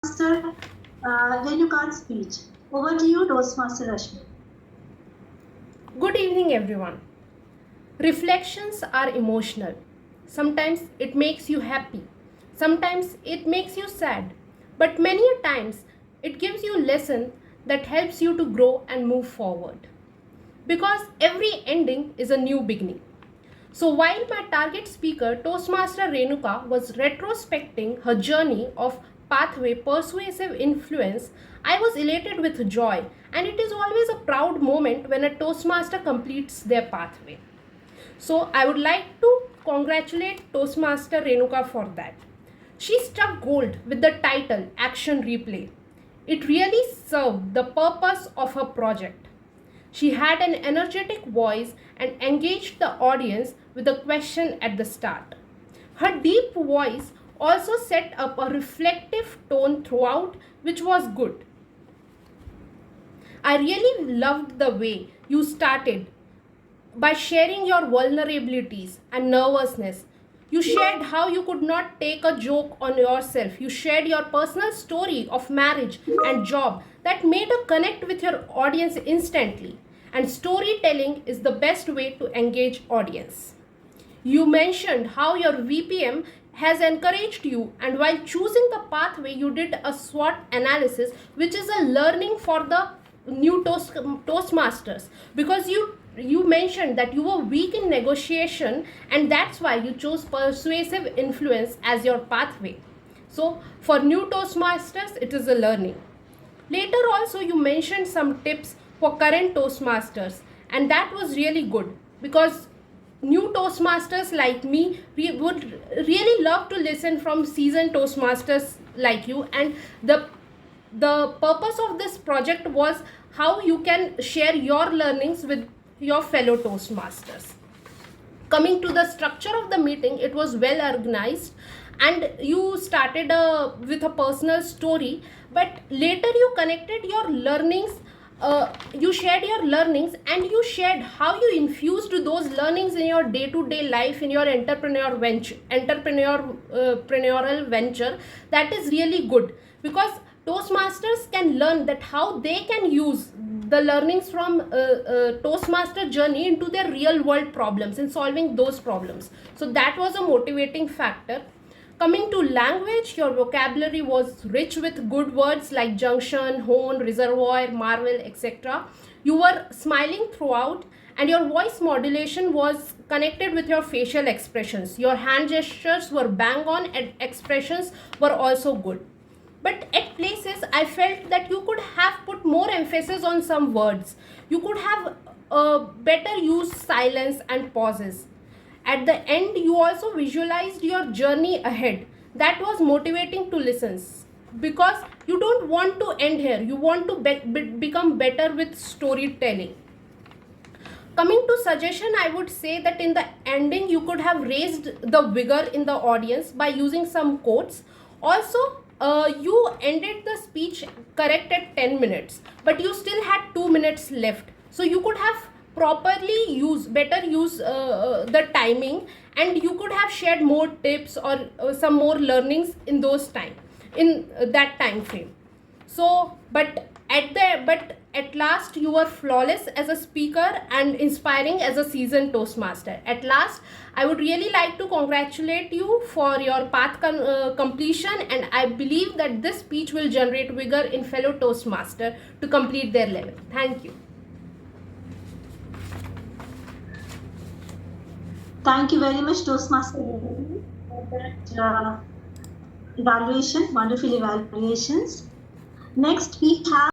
Toastmaster Renuka's speech. Over to you, Toastmaster Rashmi. Good evening, everyone. Reflections are emotional. Sometimes it makes you happy, sometimes it makes you sad, but many a times it gives you a lesson that helps you to grow and move forward. Because every ending is a new beginning. So while my target speaker, Toastmaster Renuka, was retrospecting her journey of pathway persuasive influence, I was elated with joy, and it is always a proud moment when a Toastmaster completes their pathway. So I would like to congratulate Toastmaster Renuka for that. She struck gold with the title Action Replay. It really served the purpose of her project. She had an energetic voice and engaged the audience with a question at the start. Her deep voice also set up a reflective tone throughout, which was good. I really loved the way you started by sharing your vulnerabilities and nervousness. You shared how you could not take a joke on yourself. You shared your personal story of marriage and job that made a connect with your audience instantly. And storytelling is the best way to engage audience. You mentioned how your VPM has encouraged you, and while choosing the pathway you did a SWOT analysis, which is a learning for the new Toastmasters, because you mentioned that you were weak in negotiation and that's why you chose persuasive influence as your pathway. So for new Toastmasters it is a learning. Later also you mentioned some tips for current Toastmasters, and that was really good because new Toastmasters like me would really love to listen from seasoned Toastmasters like you, and the purpose of this project was how you can share your learnings with your fellow Toastmasters. Coming to the structure of the meeting, it was well organized, and you started with a personal story, but later you connected your learnings. You shared your learnings and you shared how you infused those learnings in your day-to-day life, in your entrepreneurial venture. That is really good because Toastmasters can learn that how they can use the learnings from Toastmaster journey into their real world problems and solving those problems. So that was a motivating factor. Coming to language, your vocabulary was rich with good words like junction, hone, reservoir, marvel, etc. You were smiling throughout, and your voice modulation was connected with your facial expressions. Your hand gestures were bang on, and expressions were also good. But at places I felt that you could have put more emphasis on some words. You could have better use silence and pauses. At the end you also visualized your journey ahead. That was motivating to listen because you don't want to end here. You want to become better with storytelling. Coming to suggestion, I would say that in the ending you could have raised the vigor in the audience by using some quotes. Also, you ended the speech correct at 10 minutes, but you still had 2 minutes left. So you could have properly better use the timing, and you could have shared more tips or some more learnings in that time frame. So but at last you were flawless as a speaker and inspiring as a seasoned Toastmaster. At last, I would really like to congratulate you for your path completion, and I believe that this speech will generate vigor in fellow Toastmaster to complete their level. Thank you. Thank you very much, Toastmaster, for that evaluation, wonderful evaluations. Next, we have